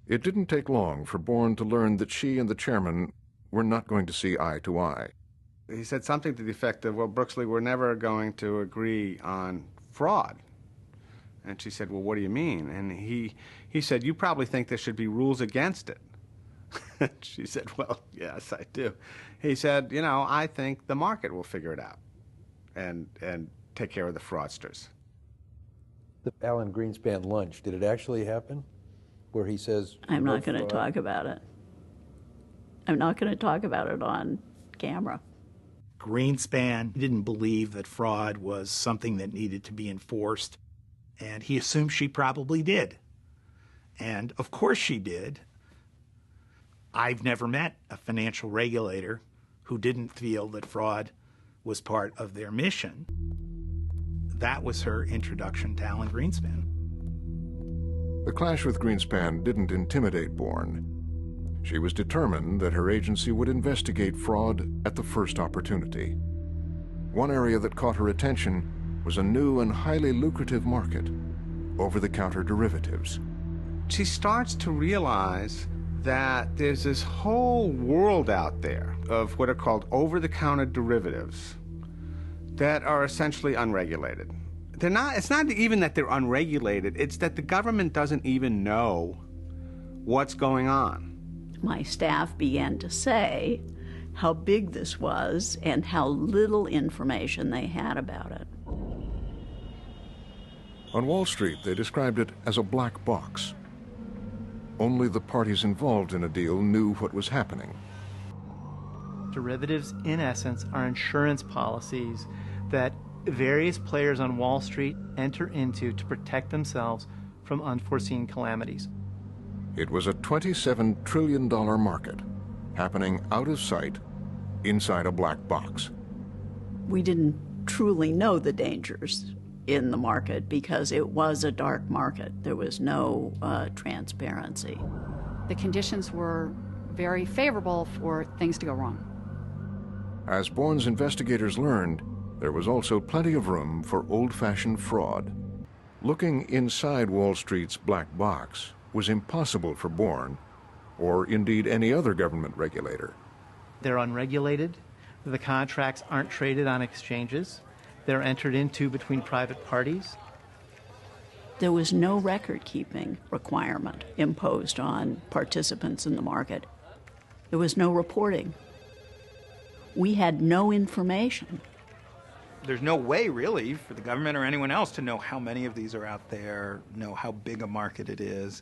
It didn't take long for Bourne to learn that she and the chairman were not going to see eye to eye. He said something to the effect of, well, Brooksley, we're never going to agree on fraud. And she said, well, what do you mean? And he said, you probably think there should be rules against it. She said, well, yes, I do. He said, you know, I think the market will figure it out and take care of the fraudsters. The Alan Greenspan lunch, did it actually happen? Where he says... I'm not going to talk about it. I'm not going to talk about it on camera. Greenspan didn't believe that fraud was something that needed to be enforced, and he assumed she probably did. And of course she did. I've never met a financial regulator who didn't feel that fraud was part of their mission. That was her introduction to Alan Greenspan. The clash with Greenspan didn't intimidate Bourne. She was determined that her agency would investigate fraud at the first opportunity. One area that caught her attention was a new and highly lucrative market, over-the-counter derivatives. She starts to realize that there's this whole world out there of what are called over-the-counter derivatives that are essentially unregulated. It's not even that they're unregulated, it's that the government doesn't even know what's going on. My staff began to say how big this was and how little information they had about it. On Wall Street, they described it as a black box. Only the parties involved in a deal knew what was happening. Derivatives, in essence, are insurance policies that various players on Wall Street enter into to protect themselves from unforeseen calamities. It was a $27 trillion market, happening out of sight, inside a black box. We didn't truly know the dangers in the market because it was a dark market. There was no transparency. The conditions were very favorable for things to go wrong. As Bourne's investigators learned, there was also plenty of room for old-fashioned fraud. Looking inside Wall Street's black box was impossible for Bourne, or indeed any other government regulator. They're unregulated. The contracts aren't traded on exchanges. They're entered into between private parties. There was no record-keeping requirement imposed on participants in the market. There was no reporting. We had no information. There's no way, really, for the government or anyone else to know how many of these are out there, know how big a market it is,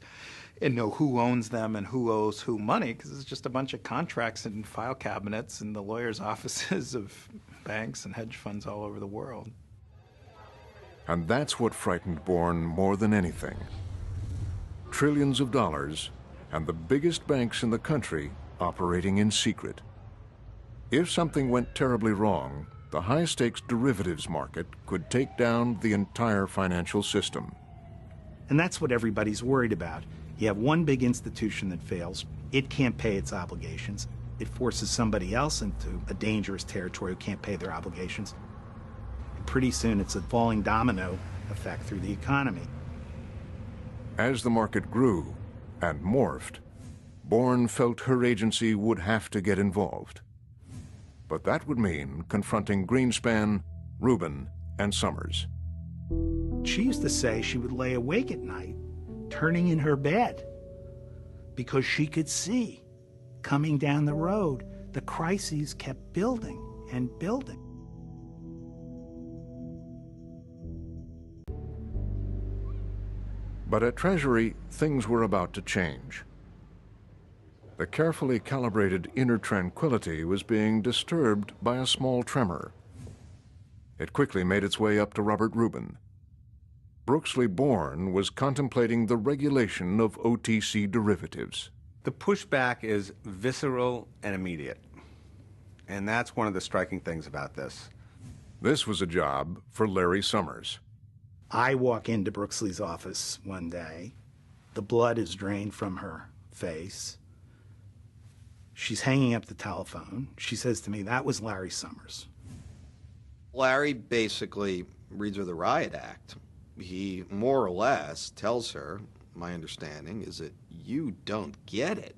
and know who owns them and who owes who money, because it's just a bunch of contracts in file cabinets in the lawyers' offices of banks and hedge funds all over the world. And that's what frightened Bourne more than anything. Trillions of dollars, and the biggest banks in the country operating in secret. If something went terribly wrong, the high-stakes derivatives market could take down the entire financial system. And that's what everybody's worried about. You have one big institution that fails. It can't pay its obligations. It forces somebody else into a dangerous territory who can't pay their obligations. And pretty soon it's a falling domino effect through the economy. As the market grew and morphed, Bourne felt her agency would have to get involved. But that would mean confronting Greenspan, Rubin, and Summers. She used to say she would lay awake at night, turning in her bed, because she could see, coming down the road, the crises kept building and building. But at Treasury, things were about to change. The carefully calibrated inner tranquility was being disturbed by a small tremor. It quickly made its way up to Robert Rubin. Brooksley Bourne was contemplating the regulation of OTC derivatives. The pushback is visceral and immediate. And that's one of the striking things about this. This was a job for Larry Summers. I walk into Brooksley's office one day. The blood is drained from her face. She's hanging up the telephone. She says to me, "That was Larry Summers." Larry basically reads her the riot act. He more or less tells her my understanding, is that you don't get it.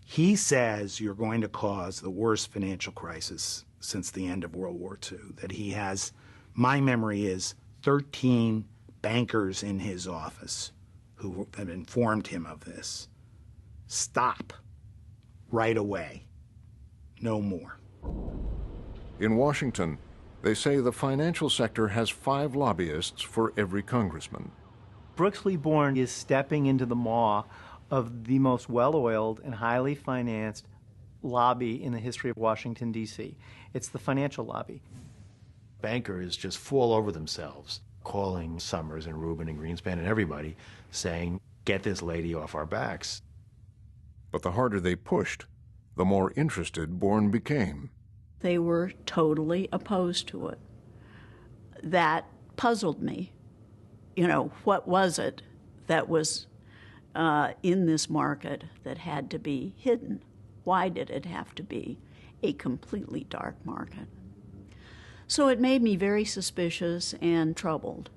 He says you're going to cause the worst financial crisis since the end of World War II, that he has, my memory is, 13 bankers in his office who have informed him of this. Stop. Right away. No more. In Washington, they say the financial sector has 5 lobbyists for every congressman. Brooksley Born is stepping into the maw of the most well-oiled and highly financed lobby in the history of Washington, D.C. It's the financial lobby. Bankers just fall over themselves, calling Summers and Rubin and Greenspan and everybody, saying, get this lady off our backs. But the harder they pushed, the more interested Born became. They were totally opposed to it. That puzzled me. You know, what was it that was in this market that had to be hidden? Why did it have to be a completely dark market? So it made me very suspicious and troubled.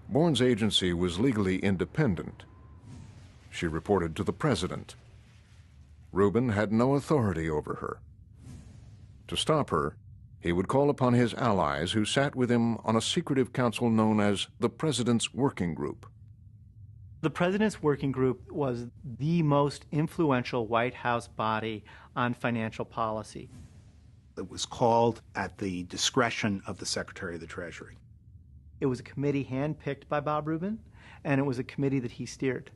Born's agency was legally independent. She reported to the president. Rubin had no authority over her. To stop her, he would call upon his allies who sat with him on a secretive council known as the President's Working Group. The President's Working Group was the most influential White House body on financial policy. It was called at the discretion of the Secretary of the Treasury. It was a committee handpicked by Bob Rubin, and it was a committee that he steered.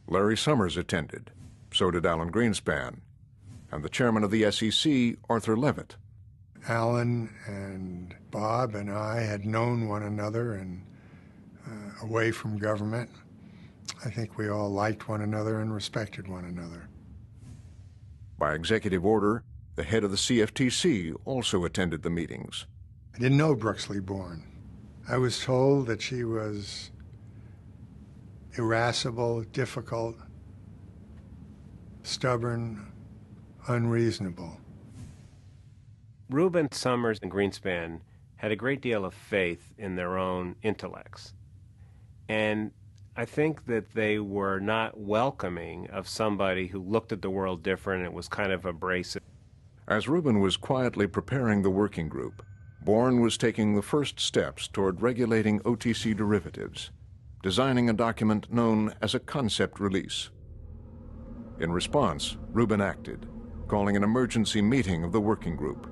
Larry Summers attended. So did Alan Greenspan, and the chairman of the SEC, Arthur Levitt. Alan and Bob and I had known one another and away from government. I think we all liked one another and respected one another. By executive order, the head of the CFTC also attended the meetings. I didn't know Brooksley Born. I was told that she was irascible, difficult, stubborn, unreasonable. Rubin, Summers, and Greenspan had a great deal of faith in their own intellects. And I think that they were not welcoming of somebody who looked at the world different and was kind of abrasive. As Rubin was quietly preparing the working group, Born was taking the first steps toward regulating OTC derivatives, designing a document known as a concept release. In response, Rubin acted, calling an emergency meeting of the working group.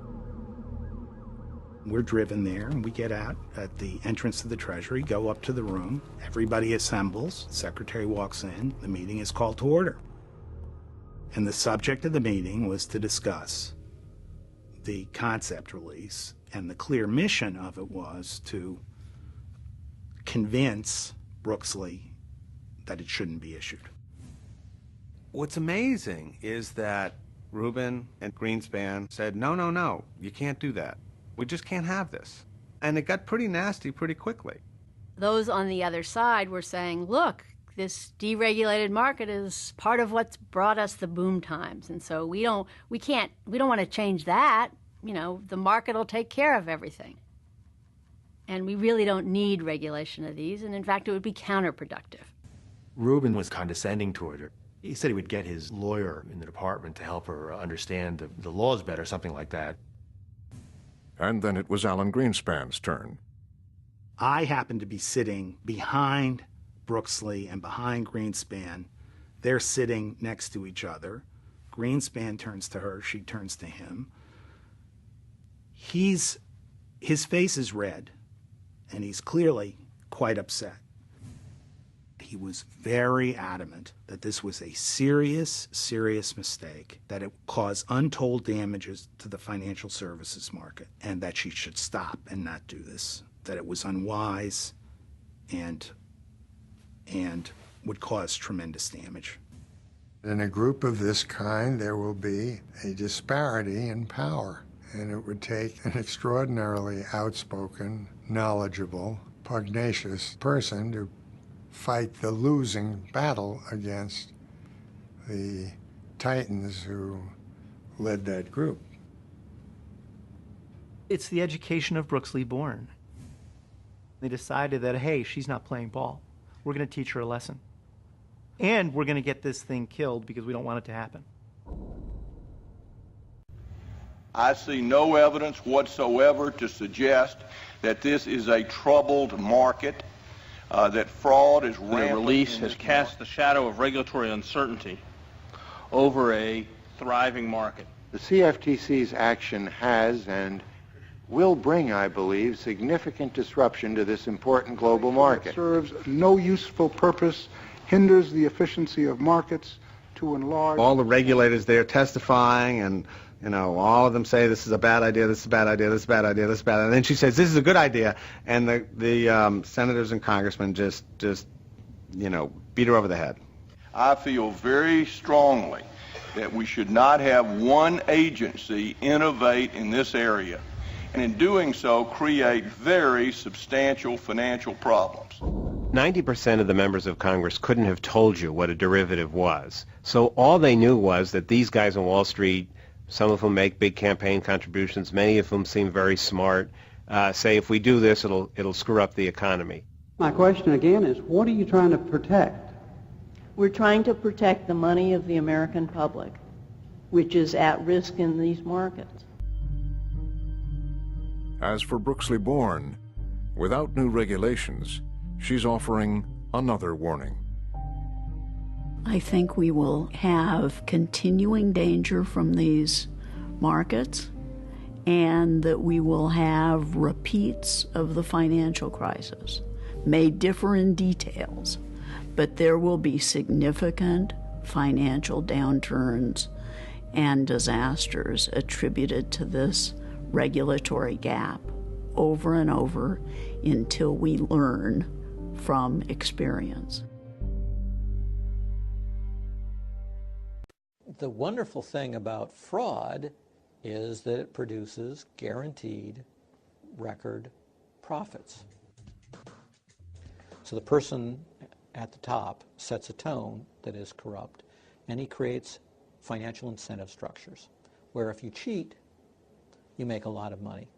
We're driven there, and we get out at the entrance to the Treasury, go up to the room. Everybody assembles. The secretary walks in. The meeting is called to order. And the subject of the meeting was to discuss the concept release, and the clear mission of it was to convince Brooksley that it shouldn't be issued. What's amazing is that Rubin and Greenspan said, no, no, no, you can't do that. We just can't have this. And it got pretty nasty pretty quickly. Those on the other side were saying, look, this deregulated market is part of what's brought us the boom times. And so we don't want to change that. You know, the market will take care of everything. And we really don't need regulation of these. And in fact, it would be counterproductive. Rubin was condescending toward her. He said he would get his lawyer in the department to help her understand the laws better, something like that. And then it was Alan Greenspan's turn. I happened to be sitting behind Brooksley and behind Greenspan. They're sitting next to each other. Greenspan turns to her, she turns to him. His face is red, and he's clearly quite upset. He was very adamant that this was a serious, serious mistake, that it caused untold damages to the financial services market, and that she should stop and not do this, that it was unwise and would cause tremendous damage. In a group of this kind, there will be a disparity in power, and it would take an extraordinarily outspoken, knowledgeable, pugnacious person to fight the losing battle against the titans who led that group. It's the education of Brooksley Born. They decided that, hey, she's not playing ball. We're going to teach her a lesson. And we're going to get this thing killed because we don't want it to happen. I see no evidence whatsoever to suggest that this is a troubled market, that fraud is rampant. The release has cast the shadow of regulatory uncertainty over a thriving market. The CFTC's action has and will bring, I believe, significant disruption to this important global market. It serves no useful purpose, hinders the efficiency of markets to enlarge. All the regulators there testifying, and all of them say this is a bad idea, this is a bad idea, this is a bad idea, this is a bad idea. And then she says this is a good idea, and the senators and congressmen just beat her over the head. I feel very strongly that we should not have one agency innovate in this area, and in doing so create very substantial financial problems. 90% of the members of Congress couldn't have told you what a derivative was. So all they knew was that these guys on Wall Street, some of whom make big campaign contributions, many of whom seem very smart, say if we do this, it'll screw up the economy. My question again is, what are you trying to protect? We're trying to protect the money of the American public, which is at risk in these markets. As for Brooksley Born, without new regulations, she's offering another warning. I think we will have continuing danger from these markets, and that we will have repeats of the financial crisis. May differ in details, but there will be significant financial downturns and disasters attributed to this regulatory gap over and over until we learn from experience. The wonderful thing about fraud is that it produces guaranteed record profits. So the person at the top sets a tone that is corrupt, and he creates financial incentive structures where if you cheat, you make a lot of money.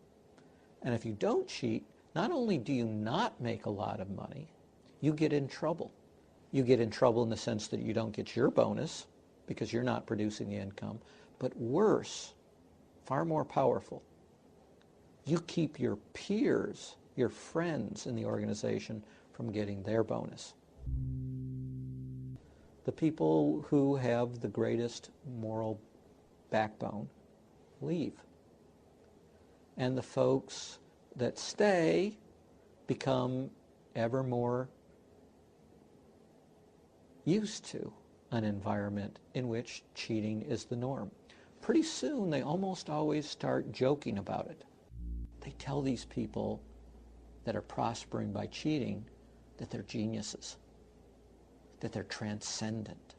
And if you don't cheat, not only do you not make a lot of money, you get in trouble. You get in trouble in the sense that you don't get your bonus because you're not producing the income, but worse, far more powerful, you keep your peers, your friends in the organization from getting their bonus. The people who have the greatest moral backbone leave. And the folks that stay become ever more used to an environment in which cheating is the norm. Pretty soon, they almost always start joking about it. They tell these people that are prospering by cheating that they're geniuses, that they're transcendent.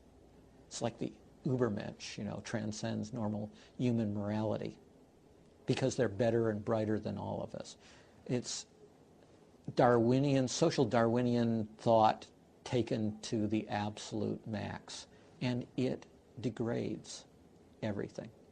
It's like the Übermensch, transcends normal human morality because they're better and brighter than all of us. It's Darwinian, social Darwinian thought taken to the absolute max, and it degrades everything.